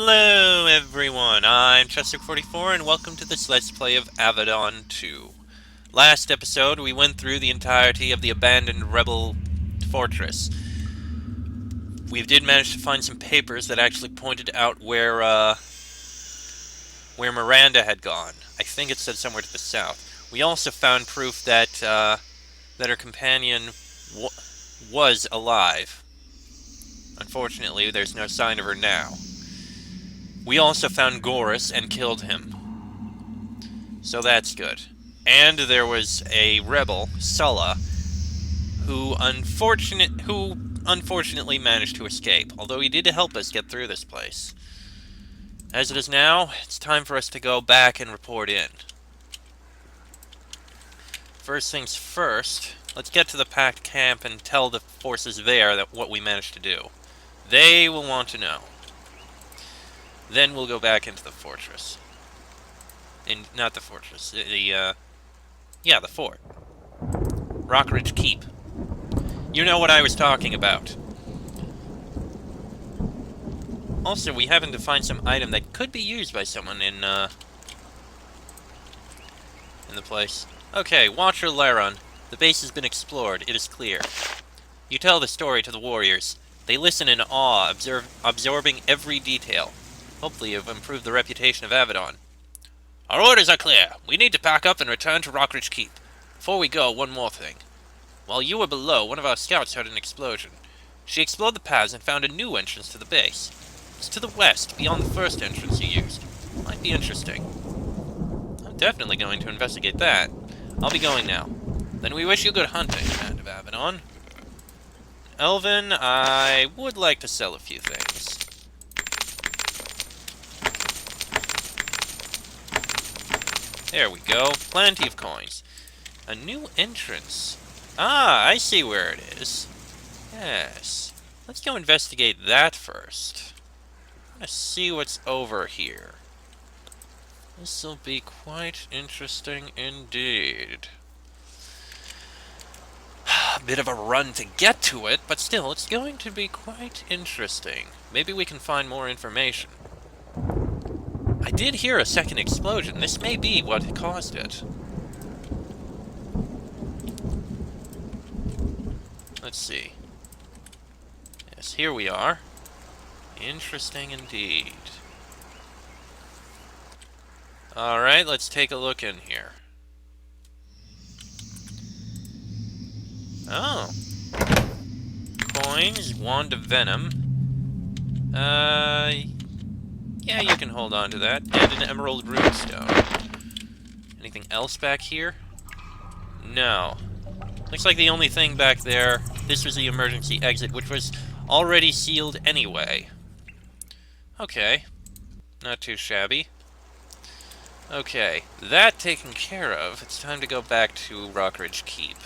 Hello everyone, I'm Chester44 and welcome to this Let's Play of Avadon 2. Last episode we went through the entirety of the abandoned rebel fortress. We did manage to find some papers that actually pointed out where Miranda had gone. I think it said somewhere to the south. We also found proof that that her companion was alive. Unfortunately, there's no sign of her now. We also found Gorus and killed him. So that's good. And there was a rebel, Sulla, who unfortunately managed to escape, although he did help us get through this place. As it is now, it's time for us to go back and report in. First things first, let's get to the packed camp and tell the forces there that what we managed to do. They will want to know. Then we'll go back into the fortress. Not the fortress, the fort. Rockridge Keep. You know what I was talking about. Also, we happen to find some item that could be used by someone in the place. Okay, Watcher Laron. The base has been explored. It is clear. You tell the story to the warriors. They listen in awe, absorbing every detail. Hopefully you've improved the reputation of Avadon. Our orders are clear. We need to pack up and return to Rockridge Keep. Before we go, one more thing. While you were below, one of our scouts heard an explosion. She explored the paths and found a new entrance to the base. It's to the west, beyond the first entrance you used. Might be interesting. I'm definitely going to investigate that. I'll be going now. Then we wish you good hunting, Band of Avadon. Elvin, I would like to sell a few things. There we go. Plenty of coins. A new entrance. Ah, I see where it is. Yes. Let's go investigate that first. Let's see what's over here. This'll be quite interesting indeed. A bit of a run to get to it, but still, it's going to be quite interesting. Maybe we can find more information. I did hear a second explosion. This may be what caused it. Let's see. Yes, here we are. Interesting indeed. Alright, let's take a look in here. Oh. Coins, Wand of Venom. Yeah, you can hold on to that. And an Emerald Runestone. Anything else back here? No. Looks like the only thing back there, this was the emergency exit, which was already sealed anyway. Okay. Not too shabby. Okay, that taken care of, it's time to go back to Rockridge Keep.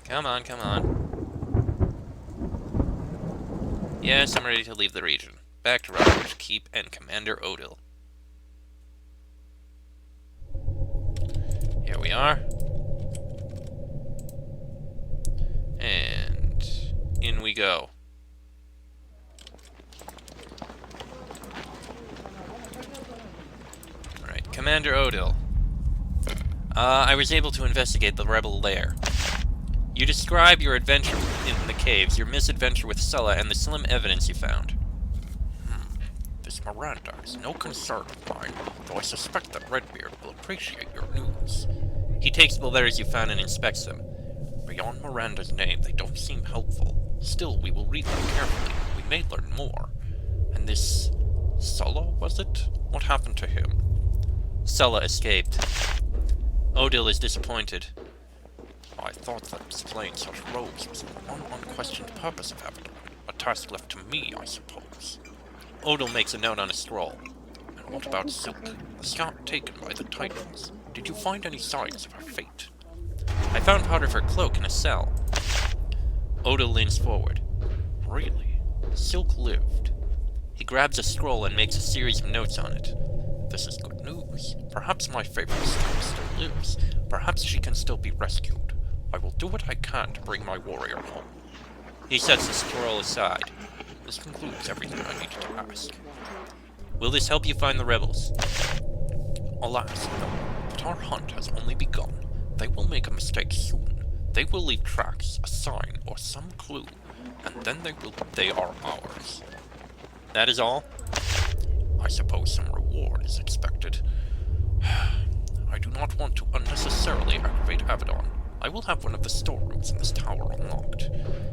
Come on, come on. Yes, I'm ready to leave the region. Back to Rockridge Keep and Commander Odil. Here we are. And in we go. Alright, Commander Odil. I was able to investigate the rebel lair. You describe your adventure in the caves, your misadventure with Sulla, and the slim evidence you found. This Miranda is no concern of mine, though I suspect that Redbeard will appreciate your news. He takes the letters you found and inspects them. Beyond Miranda's name, they don't seem helpful. Still, we will read them carefully. We may learn more. And this Sulla, was it? What happened to him? Sulla escaped. Odil is disappointed. I thought that displaying such robes was the one unquestioned purpose of Avadon. A task left to me, I suppose. Odil makes a note on a scroll. And what about Silk? The scout taken by the Titans. Did you find any signs of her fate? I found part of her cloak in a cell. Odil leans forward. Really? Silk lived. He grabs a scroll and makes a series of notes on it. This is good news. Perhaps my favorite scout still lives. Perhaps she can still be rescued. I will do what I can to bring my warrior home. He sets the scroll aside. This concludes everything I needed to ask. Will this help you find the rebels? Alas, no. But our hunt has only begun. They will make a mistake soon. They will leave tracks, a sign, or some clue, and then they are ours. That is all? I suppose some reward is expected. I do not want to unnecessarily aggravate Avadon. I will have one of the storerooms in this tower unlocked.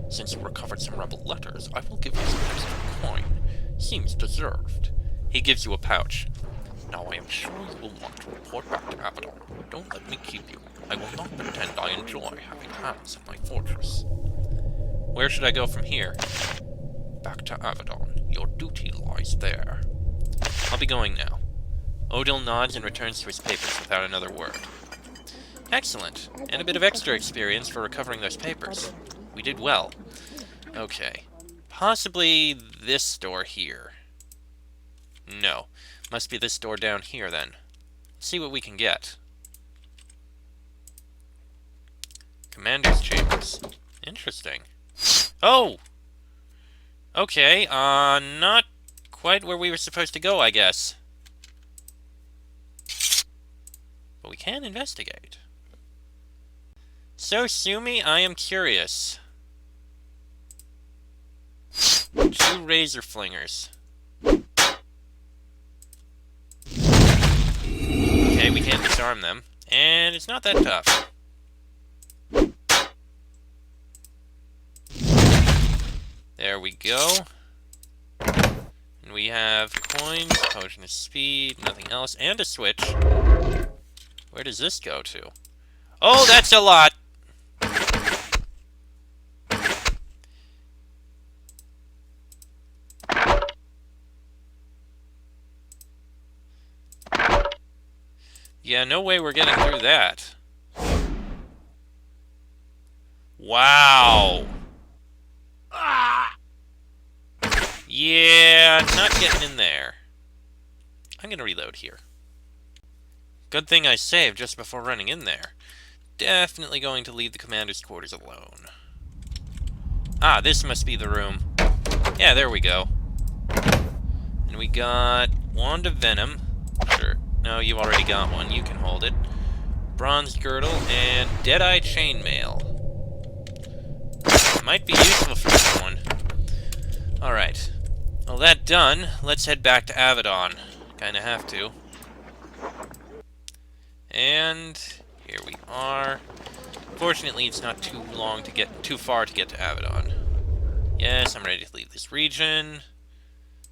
Since you recovered some rebel letters, I will give you some extra coin. Seems deserved. He gives you a pouch. Now I am sure you will want to report back to Avadon. Don't let me keep you. I will not pretend I enjoy having hands in my fortress. Where should I go from here? Back to Avadon. Your duty lies there. I'll be going now. Odil nods and returns to his papers without another word. Excellent. And a bit of extra experience for recovering those papers. We did well. Okay. Possibly this door here. No. Must be this door down here, then. Let's see what we can get. Commander's chambers. Interesting. Oh! Okay, not quite where we were supposed to go, I guess. But we can investigate. So, Sumi, I am curious. 2 razor flingers. Okay, we can't disarm them. And it's not that tough. There we go. And we have coins, potion of speed, nothing else, and a switch. Where does this go to? Oh, that's a lot! Yeah, no way we're getting through that. Wow! Yeah, not getting in there. I'm gonna reload here. Good thing I saved just before running in there. Definitely going to leave the commander's quarters alone. Ah, this must be the room. Yeah, there we go. And we got Wand of Venom. Sure. No, you already got one. You can hold it. Bronze Girdle and Deadeye Chainmail. Might be useful for someone. Alright. Well, that done, let's head back to Avadon. Kinda have to. And here we are. Fortunately, it's not too far to get to Avadon. Yes, I'm ready to leave this region.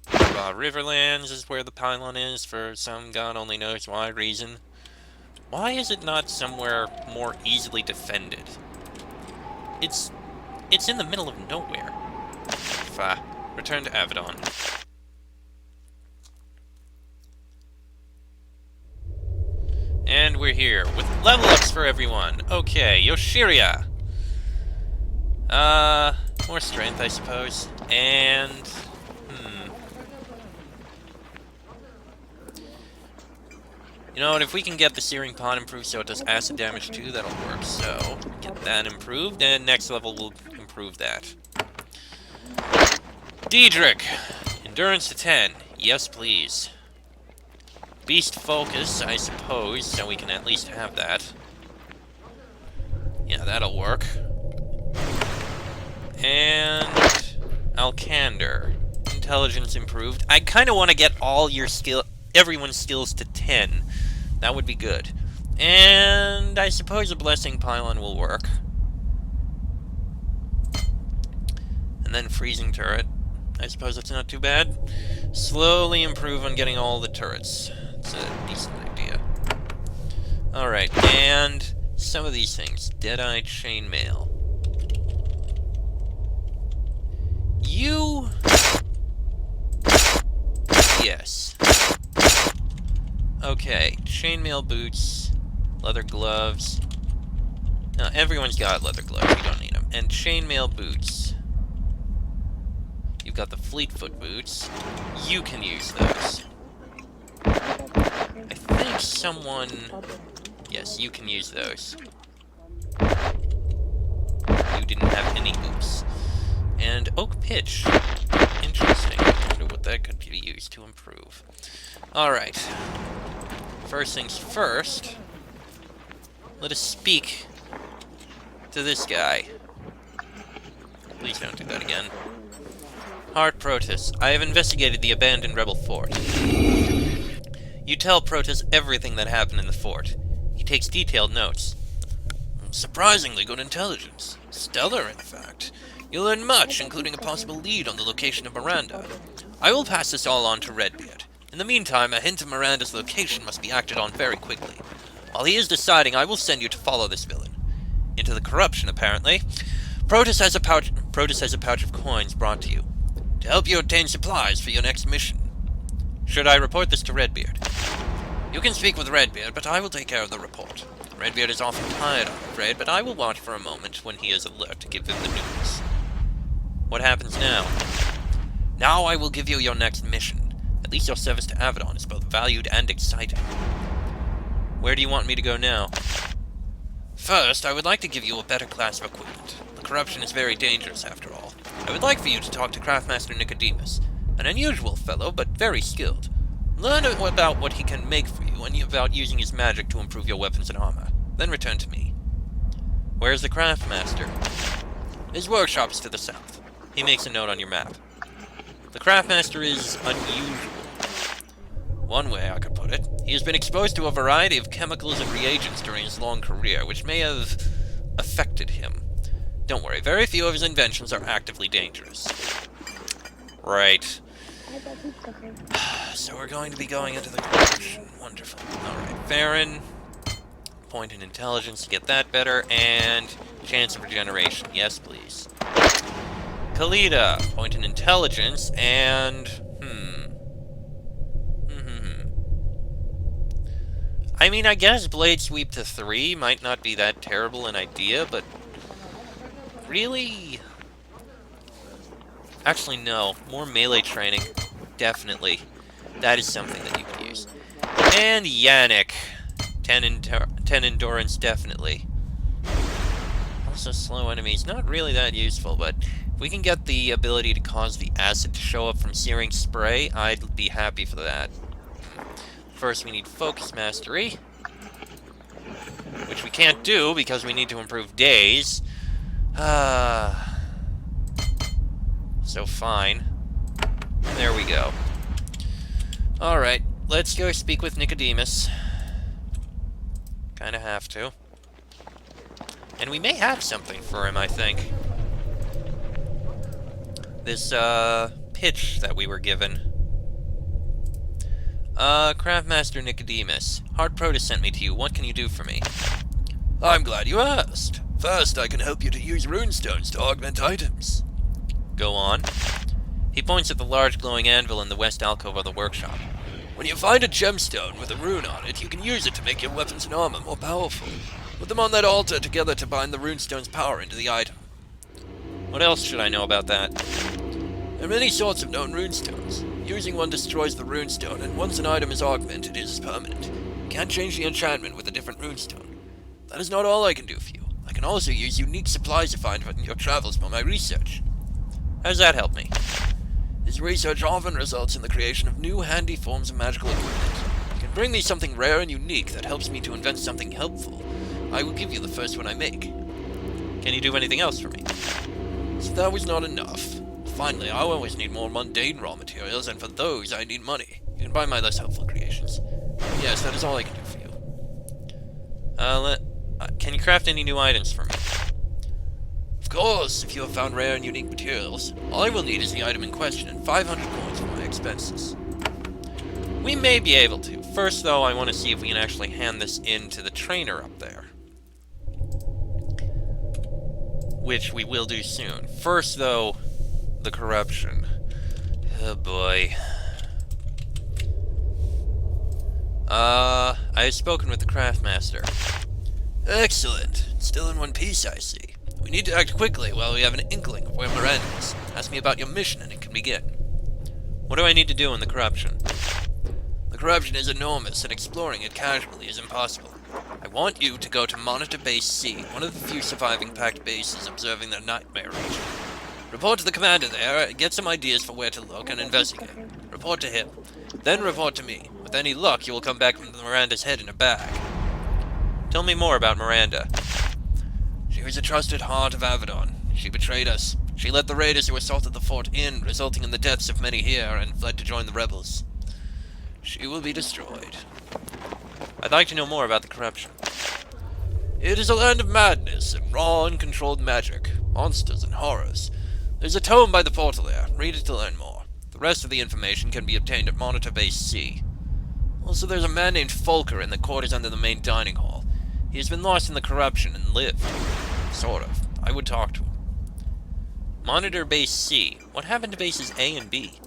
Riverlands is where the pylon is, for some god only knows why reason. Why is it not somewhere more easily defended? It's in the middle of nowhere. Return to Avadon. And we're here with level ups for everyone. Okay, Yoshiria. More strength, I suppose. And you know what, if we can get the Searing Pot improved so it does acid damage too, that'll work. So, get that improved, and next level will improve that. Diedrich! Endurance to 10. Yes, please. Beast Focus, I suppose, so we can at least have that. Yeah, that'll work. And Alcander. Intelligence improved. I kind of want to get everyone's skills to 10. That would be good. And I suppose a Blessing Pylon will work. And then Freezing Turret. I suppose that's not too bad. Slowly improve on getting all the turrets. It's a decent idea. Alright, and some of these things. Deadeye Chainmail. You... Yes. Okay, chainmail boots, leather gloves. No, everyone's got leather gloves, we don't need them. And chainmail boots. You've got the Fleetfoot boots. You can use those. I think someone... Yes, you can use those. You didn't have any boots. And Oak Pitch. Interesting. use to improve. Alright. First things first, let us speak to this guy. Please don't do that again. Heart Protus, I have investigated the abandoned rebel fort. You tell Protus everything that happened in the fort. He takes detailed notes. Surprisingly good intelligence. Stellar, in fact. You'll learn much, including a possible lead on the location of Miranda. I will pass this all on to Redbeard. In the meantime, a hint of Miranda's location must be acted on very quickly. While he is deciding, I will send you to follow this villain. Into the corruption, apparently. Protus has a pouch of coins brought to you, to help you obtain supplies for your next mission. Should I report this to Redbeard? You can speak with Redbeard, but I will take care of the report. Redbeard is often tired, I'm afraid, but I will watch for a moment when he is alert to give him the news. What happens now? Now I will give you your next mission. At least your service to Avadon is both valued and exciting. Where do you want me to go now? First, I would like to give you a better class of equipment. The corruption is very dangerous, after all. I would like for you to talk to Craftmaster Nicodemus, an unusual fellow, but very skilled. Learn about what he can make for you, and about using his magic to improve your weapons and armor. Then return to me. Where's the Craftmaster? His workshop is to the south. He makes a note on your map. The Craftmaster is unusual. One way I could put it, he has been exposed to a variety of chemicals and reagents during his long career, which may have affected him. Don't worry, very few of his inventions are actively dangerous. Right. So we're going to be going into the corruption. Wonderful. Alright, Farron. Point in intelligence to get that better, and chance of regeneration. Yes, please. Kalita. Point in intelligence, and... I mean, I guess Blade Sweep to 3 might not be that terrible an idea, but... really? Actually, no. More melee training. Definitely. That is something that you could use. And Yannick. 10 endurance, definitely. Also slow enemies. Not really that useful, but if we can get the ability to cause the acid to show up from Searing Spray, I'd be happy for that. First, we need Focus Mastery, which we can't do because we need to improve days. So fine. And there we go. Alright, let's go speak with Nicodemus. Kinda have to. And we may have something for him, I think. This, pitch that we were given. Craftmaster Nicodemus. Heart Protus sent me to you. What can you do for me? I'm glad you asked. First, I can help you to use runestones to augment items. Go on. He points at the large glowing anvil in the west alcove of the workshop. When you find a gemstone with a rune on it, you can use it to make your weapons and armor more powerful. Put them on that altar together to bind the runestone's power into the item. What else should I know about that? There are many sorts of known runestones. Using one destroys the runestone, and once an item is augmented, it is permanent. You can't change the enchantment with a different runestone. That is not all I can do for you. I can also use unique supplies you find in your travels for my research. How does that help me? This research often results in the creation of new handy forms of magical equipment. You can bring me something rare and unique that helps me to invent something helpful. I will give you the first one I make. Can you do anything else for me? So that was not enough. Finally, I always need more mundane raw materials, and for those I need money. You can buy my less helpful creations. Yes, that is all I can do for you. Can you craft any new items for me? Of course, if you have found rare and unique materials. All I will need is the item in question and 500 coins for my expenses. We may be able to. First, though, I want to see if we can actually hand this in to the trainer up there. Which we will do soon. First, though, the corruption. Oh boy. I have spoken with the Craftmaster. Excellent. Still in one piece, I see. We need to act quickly while we have an inkling of where Miranda is. Ask me about your mission and it can begin. What do I need to do in the corruption? The corruption is enormous and exploring it casually is impossible. I want you to go to Monitor Base C, one of the few surviving packed bases observing the Nightmare region. Report to the commander there, get some ideas for where to look, and investigate. Report to him. Then report to me. With any luck, you will come back with Miranda's head in a bag. Tell me more about Miranda. She was a trusted heart of Avadon. She betrayed us. She let the raiders who assaulted the fort in, resulting in the deaths of many here, and fled to join the rebels. She will be destroyed. I'd like to know more about the corruption. It is a land of madness and raw, uncontrolled magic, monsters and horrors. There's a tome by the portal there. Read it to learn more. The rest of the information can be obtained at Monitor Base C. Also, there's a man named Folker in the quarters under the main dining hall. He has been lost in the corruption and lived. Sort of. I would talk to him. Monitor Base C. What happened to bases A and B?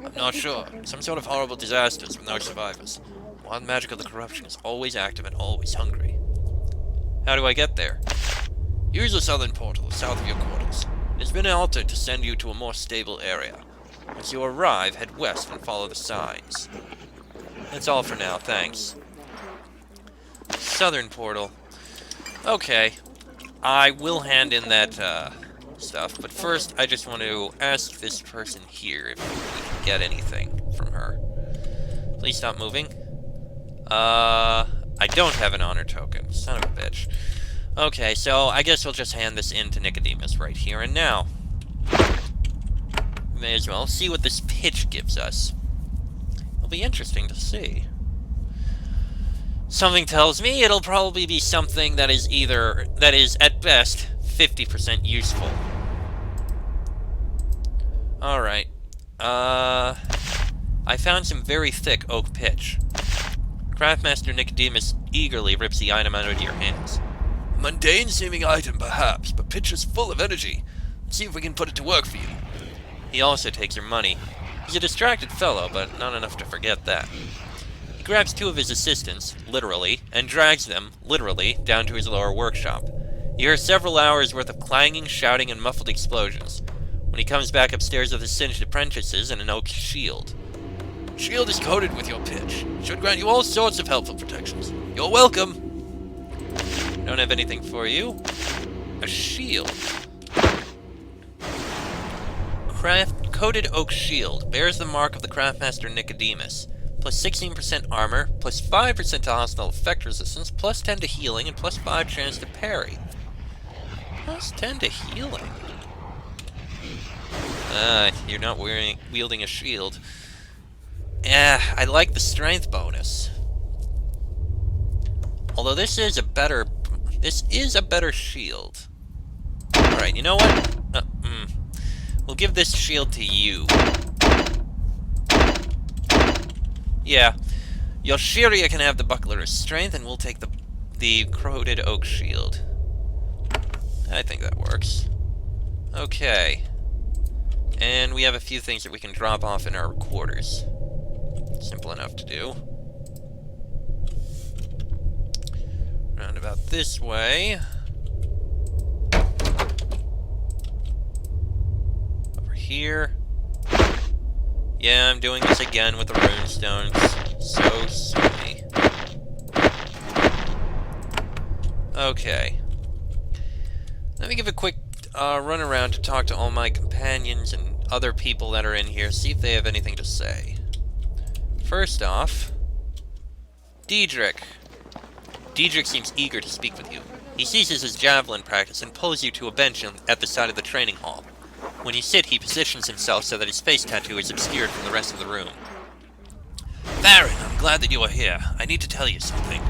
I'm not sure. Some sort of horrible disasters with no survivors. Wild magic of the corruption is always active and always hungry. How do I get there? Use the southern portal, south of your quarters. It has been altered to send you to a more stable area. Once you arrive, head west and follow the signs. That's all for now, thanks. Southern portal. Okay. I will hand in that, stuff, but first I just want to ask this person here if we can get anything from her. Please stop moving. I don't have an honor token. Son of a bitch. Okay, so I guess we'll just hand this in to Nicodemus right here and now. May as well see what this pitch gives us. It'll be interesting to see. Something tells me it'll probably be something that is at best 50% useful. Alright. I found some very thick oak pitch. Craftmaster Nicodemus eagerly rips the item out of your hands. A mundane-seeming item, perhaps, but pitch is full of energy. Let's see if we can put it to work for you. He also takes your money. He's a distracted fellow, but not enough to forget that. He grabs two of his assistants, literally, and drags them, literally, down to his lower workshop. You hear several hours worth of clanging, shouting, and muffled explosions. When he comes back upstairs with his singed apprentices and an oak shield. Shield is coated with your pitch. Should grant you all sorts of helpful protections. You're welcome. Don't have anything for you. A shield. Coated oak shield bears the mark of the Craftmaster Nicodemus. Plus 16% armor, plus 5% to hostile effect resistance, plus 10 to healing, and plus 5 chance to parry. Plus 10 to healing. You're not wielding a shield. I like the strength bonus. Although this is a better shield. Alright, you know what? We'll give this shield to you. Yeah. Yoshiria can have the buckler of strength, and we'll take the coated oak shield. I think that works. Okay. And we have a few things that we can drop off in our quarters. Simple enough to do. Round about this way. Over here. Yeah, I'm doing this again with the runestones. So silly. Okay. Let me give a quick run around to talk to all my companions and other people that are in here, see if they have anything to say. First off, Diedrich. Diedrich seems eager to speak with you. He ceases his javelin practice and pulls you to a bench at the side of the training hall. When you sit, he positions himself so that his face tattoo is obscured from the rest of the room. Baron, I'm glad that you are here. I need to tell you something.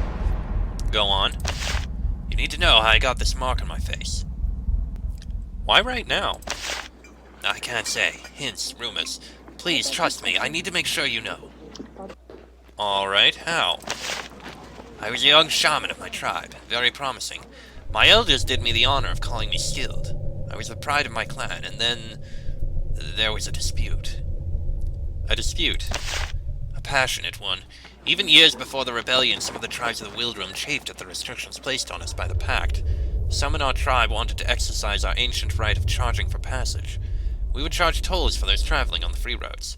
Go on. You need to know how I got this mark on my face. Why right now? I can't say. Hints, rumors. Please, trust me. I need to make sure you know. Alright, how? I was a young shaman of my tribe. Very promising. My elders did me the honor of calling me skilled. I was the pride of my clan, and then there was a dispute. A dispute? A passionate one. Even years before the rebellion, some of the tribes of the Wildrum chafed at the restrictions placed on us by the Pact. Some in our tribe wanted to exercise our ancient right of charging for passage. We would charge tolls for those traveling on the free roads.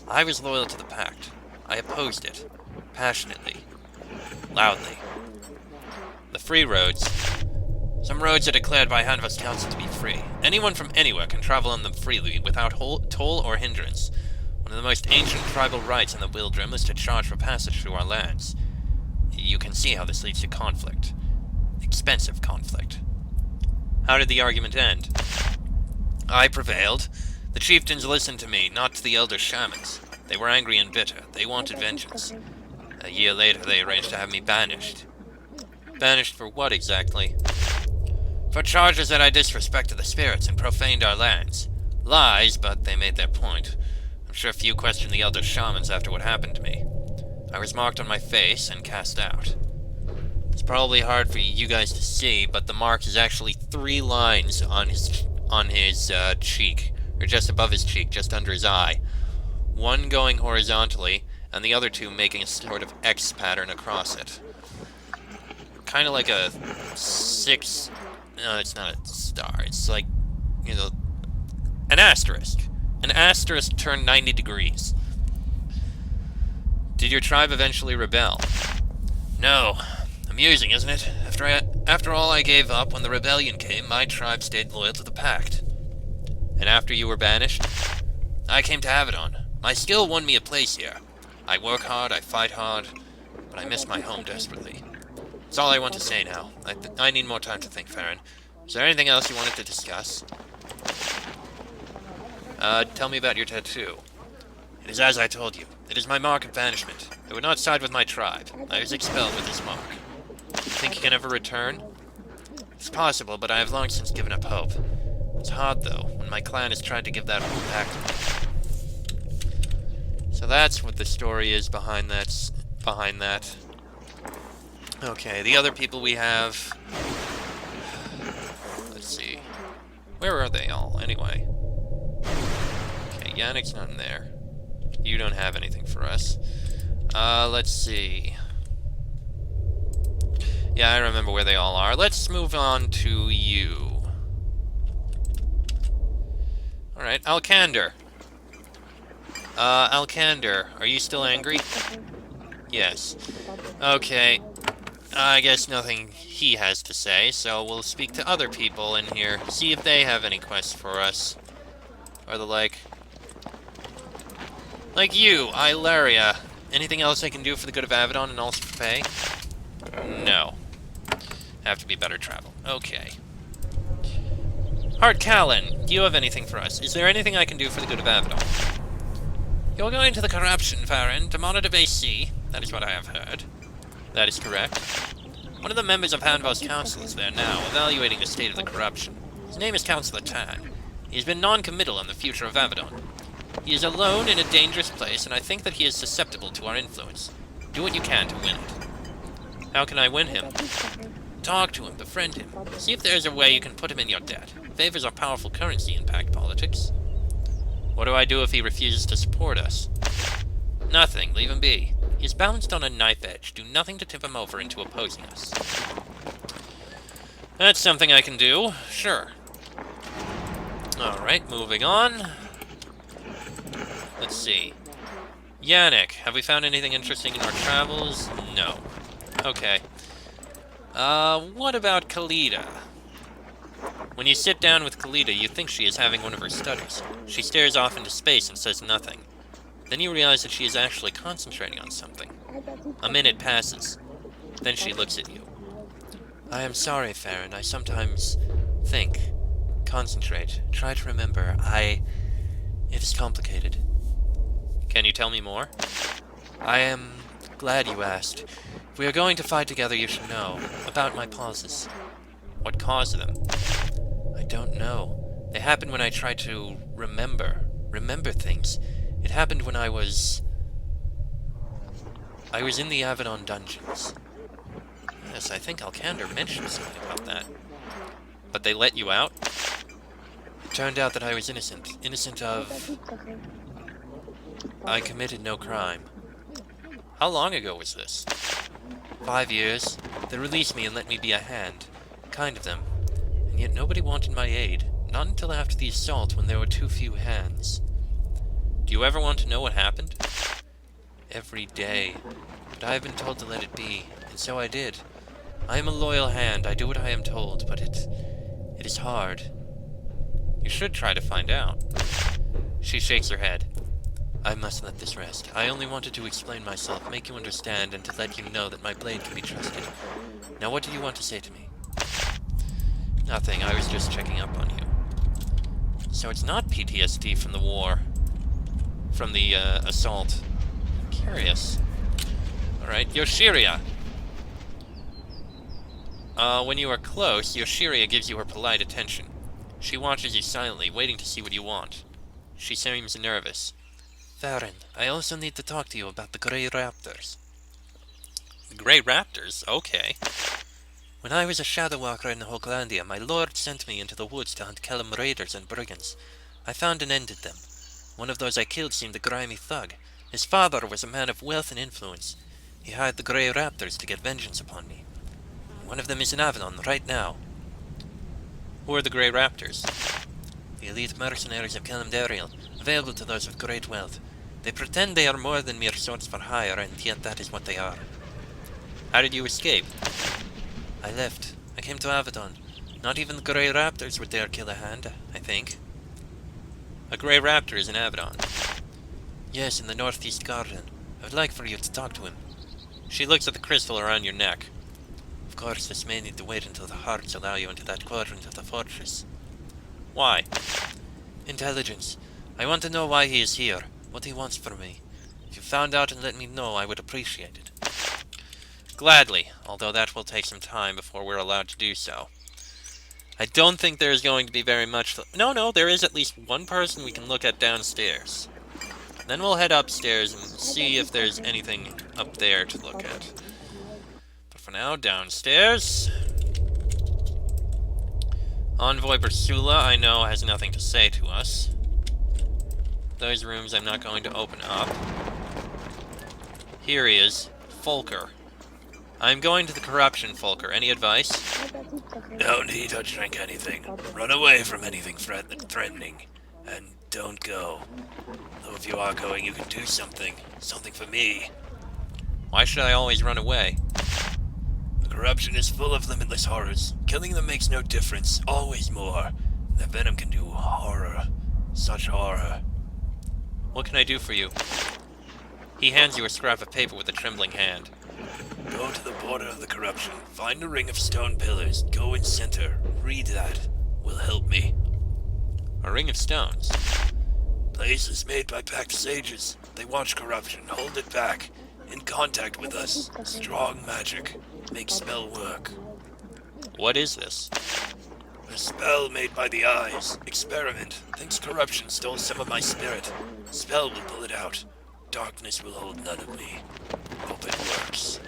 I was loyal to the Pact. I opposed it. Passionately. Loudly. The free roads. Some roads are declared by Hanva's council to be free. Anyone from anywhere can travel on them freely, without toll or hindrance. One of the most ancient tribal rights in the Wildrim is to charge for passage through our lands. You can see how this leads to conflict. Expensive conflict. How did the argument end? I prevailed. The chieftains listened to me, not to the elder shamans. They were angry and bitter. They wanted vengeance. A year later, they arranged to have me banished. Banished for what exactly? For charges that I disrespected the spirits and profaned our lands. Lies, but they made their point. I'm sure few questioned the elder shamans after what happened to me. I was marked on my face and cast out. It's probably hard for you guys to see, but the mark is actually 3 lines on his cheek, or just above his cheek, just under his eye. One going horizontally, and the other 2 making a sort of X pattern across it. Kind of like a 6... No, it's not a star. It's like, you know, an asterisk. An asterisk turned 90 degrees. Did your tribe eventually rebel? No. Amusing, isn't it? After all I gave up when the rebellion came, my tribe stayed loyal to the pact. And after you were banished? I came to Avadon. My skill won me a place here. I work hard, I fight hard, but I miss my home desperately. That's all I want to say now. I need more time to think, Farron. Is there anything else you wanted to discuss? Tell me about your tattoo. It is as I told you. It is my mark of banishment. I would not side with my tribe. I was expelled with this mark. You think you can ever return? It's possible, but I have long since given up hope. It's hard, though, when my clan has tried to give that hope back to me. So that's what the story is behind that. Okay, the other people we have... Let's see. Where are they all, anyway? Okay, Yannick's not in there. You don't have anything for us. Let's see. Yeah, I remember where they all are. Let's move on to you. Alright, Alcander. Alcander, are you still angry? Yes. Okay. I guess nothing he has to say, so we'll speak to other people in here, see if they have any quests for us. Or the like. Like you, Ilaria. Anything else I can do for the good of Avadon and also for pay? No. Have to be better travel. Okay. Hart Callan, do you have anything for us? Is there anything I can do for the good of Avadon? You're going to the Corruption, Farron, to monitor Base C. That is what I have heard. That is correct. One of the members of Hanvar's council is there now, evaluating the state of the corruption. His name is Councillor Tan. He has been non-committal on the future of Avadon. He is alone in a dangerous place, and I think that he is susceptible to our influence. Do what you can to win it. How can I win him? Talk to him, befriend him. See if there is a way you can put him in your debt. Favors are powerful currency in pact politics. What do I do if he refuses to support us? Nothing, leave him be. He is balanced on a knife edge. Do nothing to tip him over into opposing us. That's something I can do, sure. Alright, moving on. Let's see. Yannick, have we found anything interesting in our travels? No. Okay. What about Khalida? When you sit down with Khalida, you think she is having one of her stutters. She stares off into space and says nothing. Then you realize that she is actually concentrating on something. A minute passes. Then she looks at you. I am sorry, Farron. I sometimes think, concentrate, try to remember. It is complicated. Can you tell me more? I am glad you asked. If we are going to fight together, you should know about my pauses. What caused them? I don't know. They happened when I tried to remember things. It happened when I was in the Avadon dungeons. Yes, I think Alcander mentioned something about that. But they let you out? It turned out that I was innocent. Innocent of... I committed no crime. How long ago was this? 5 years. They released me and let me be a hand. Kind of them. And yet nobody wanted my aid. Not until after the assault, when there were too few hands. Do you ever want to know what happened? Every day. But I have been told to let it be, and so I did. I am a loyal hand. I do what I am told, but it is hard. You should try to find out. She shakes her head. I must let this rest. I only wanted to explain myself, make you understand, and to let you know that my blade can be trusted. Now what did you want to say to me? Nothing, I was just checking up on you. So it's not PTSD from the war. From the, assault. Curious. Alright, Yoshiria. When you are close, Yoshiria gives you her polite attention. She watches you silently, waiting to see what you want. She seems nervous. Farron, I also need to talk to you about the Grey Raptors. The Grey Raptors? Okay. When I was a Shadow Walker in Hochlandia, my lord sent me into the woods to hunt Kellum raiders and brigands. I found and ended them. One of those I killed seemed a grimy thug. His father was a man of wealth and influence. He hired the Grey Raptors to get vengeance upon me. One of them is in Avadon right now. Who are the Grey Raptors? The elite mercenaries of Kellum Dariel, available to those with great wealth. They pretend they are more than mere swords for hire, and yet that is what they are. How did you escape? I left. I came to Avadon. Not even the Grey Raptors would dare kill a hand, I think. A Grey Raptor is in Avadon. Yes, in the northeast garden. I would like for you to talk to him. She looks at the crystal around your neck. Of course, this may need to wait until the hearts allow you into that quadrant of the fortress. Why? Intelligence. I want to know why he is here, what he wants from me. If you found out and let me know, I would appreciate it. Gladly, although that will take some time before we're allowed to do so. I don't think there's going to be very much... No, there is at least one person we can look at downstairs. Then we'll head upstairs and see if there's anything up there to look at. But for now, downstairs. Envoy Bursula, I know, has nothing to say to us. Those rooms I'm not going to open up. Here he is, Folker. I'm going to the corruption, Folker. Any advice? Don't eat or drink anything. Run away from anything threatening. And don't go. Though if you are going, you can do something. Something for me. Why should I always run away? The corruption is full of limitless horrors. Killing them makes no difference. Always more. Their venom can do horror. Such horror. What can I do for you? He hands you a scrap of paper with a trembling hand. Go to the border of the corruption. Find a ring of stone pillars. Go in center. Read that. Will help me. A ring of stones? Places made by packed sages. They watch corruption. Hold it back. In contact with us. Strong magic. Make spell work. What is this? A spell made by the eyes. Experiment. Thinks corruption stole some of my spirit. Spell will pull it out. Darkness will hold none of me. Hope it works.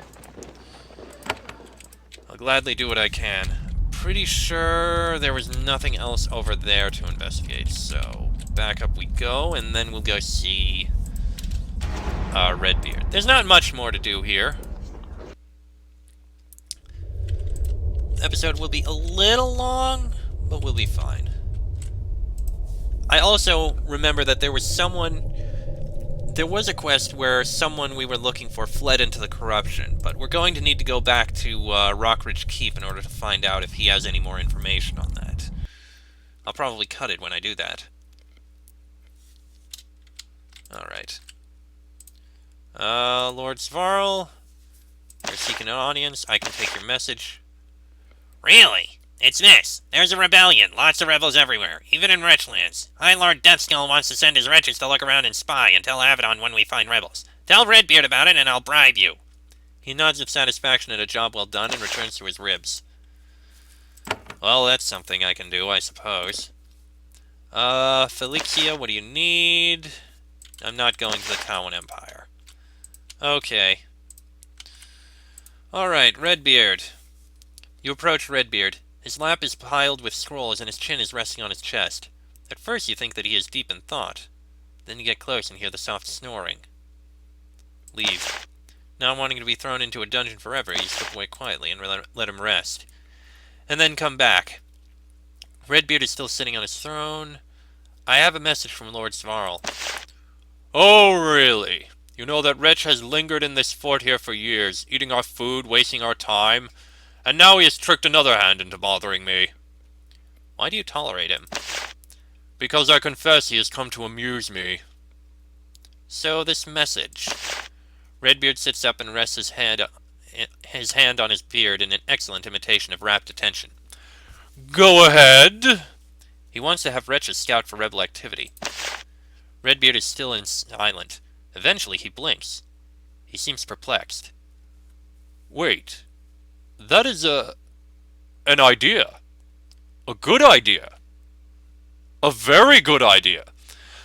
I'll gladly do what I can. Pretty sure there was nothing else over there to investigate, so back up we go, and then we'll go see Redbeard. There's not much more to do here. Episode will be a little long, but we'll be fine. I also remember that there was a quest where someone we were looking for fled into the corruption, but we're going to need to go back to Rockridge Keep in order to find out if he has any more information on that. I'll probably cut it when I do that. Alright. Lord Svarl, you're seeking an audience. I can take your message. Really? It's this. There's a rebellion. Lots of rebels everywhere, even in Wretchlands. High Lord Deathskull wants to send his wretches to look around and spy and tell Avadon when we find rebels. Tell Redbeard about it and I'll bribe you. He nods with satisfaction at a job well done and returns to his ribs. Well, that's something I can do, I suppose. Felixia, what do you need? I'm not going to the Tawan Empire. Okay. Alright, Redbeard. You approach Redbeard. His lap is piled with scrolls and his chin is resting on his chest. At first you think that he is deep in thought. Then you get close and hear the soft snoring. Leave. Not wanting to be thrown into a dungeon forever, you slip away quietly and let him rest. And then come back. Redbeard is still sitting on his throne. I have a message from Lord Svarl. Oh, really? You know that wretch has lingered in this fort here for years, eating our food, wasting our time. And now he has tricked another hand into bothering me. Why do you tolerate him? Because I confess he has come to amuse me. So, this message. Redbeard sits up and rests his hand on his beard in an excellent imitation of rapt attention. Go ahead! He wants to have wretches scout for rebel activity. Redbeard is still silent. Eventually he blinks. He seems perplexed. Wait. That is an idea. A good idea. A very good idea.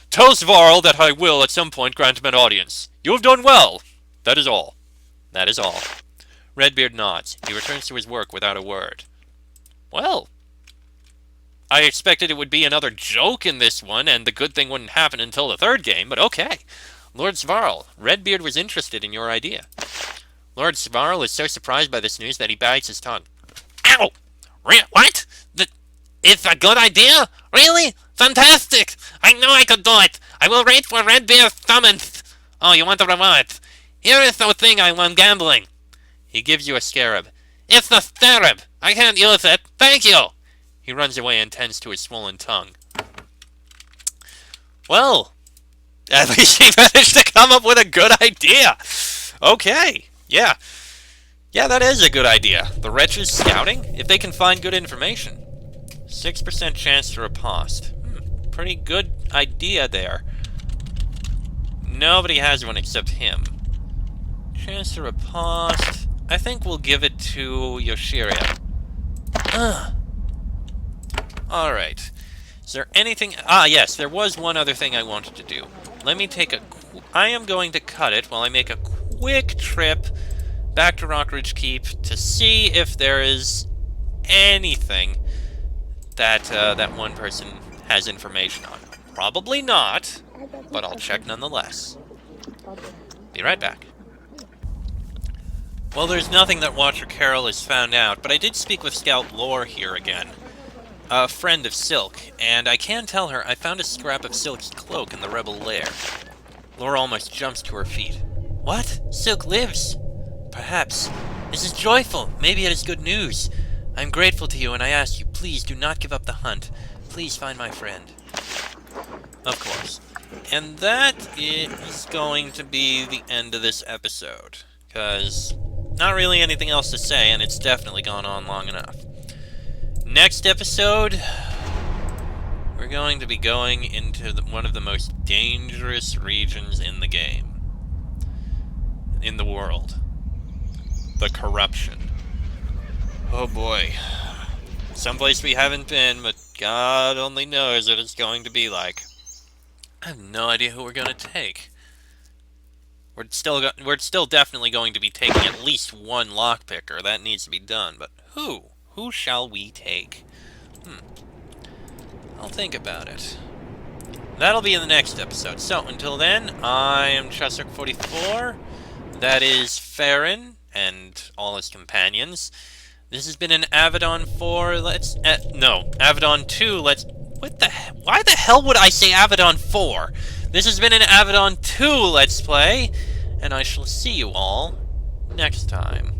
Tell Svarl that I will at some point grant him an audience. You have done well. That is all. That is all. Redbeard nods. He returns to his work without a word. Well, I expected it would be another joke in this one, and the good thing wouldn't happen until the third game, but okay. Lord Svarl, Redbeard was interested in your idea. Lord Svarl is so surprised by this news that he bites his tongue. Ow! What? It's a good idea? Really? Fantastic! I know I could do it! I will wait for Redbeard's summons! Oh, you want the reward? Here is the thing I want gambling. He gives you a scarab. It's the scarab! I can't use it! Thank you! He runs away and tends to his swollen tongue. Well, at least he managed to come up with a good idea. Okay, yeah. Yeah, that is a good idea. The wretches scouting, if they can find good information. 6% chance to riposte. Pretty good idea there. Nobody has one except him. Chance to riposte. I think we'll give it to Yoshiria. Alright. Is there anything... Ah, yes, there was one other thing I wanted to do. Let me take a... I am going to cut it while I make a quick trip back to Rockridge Keep to see if there is anything that that one person has information on. Probably not, but I'll check nonetheless. Be right back. Well, there's nothing that Watcher Carol has found out, but I did speak with Scout Lore here again. A friend of Silk, and I can tell her I found a scrap of Silk's cloak in the rebel lair. Lore almost jumps to her feet. What? Silk lives? Perhaps. This is joyful. Maybe it is good news. I'm grateful to you, and I ask you, please do not give up the hunt. Please find my friend. Of course. And that is going to be the end of this episode. Because not really anything else to say, and it's definitely gone on long enough. Next episode, we're going to be going into one of the most dangerous regions in the game. In the world. The Corruption. Oh boy. Someplace we haven't been, but God only knows what it's going to be like. I have no idea who we're going to take. We're still definitely going to be taking at least one lockpicker. That needs to be done, but who? Who shall we take? I'll think about it. That'll be in the next episode. So, until then, I am Cheswick44. That is Farron and all his companions. This has been an Avadon 4, Avadon 2, why the hell would I say Avadon 4? This has been an Avadon 2 Let's Play, and I shall see you all next time.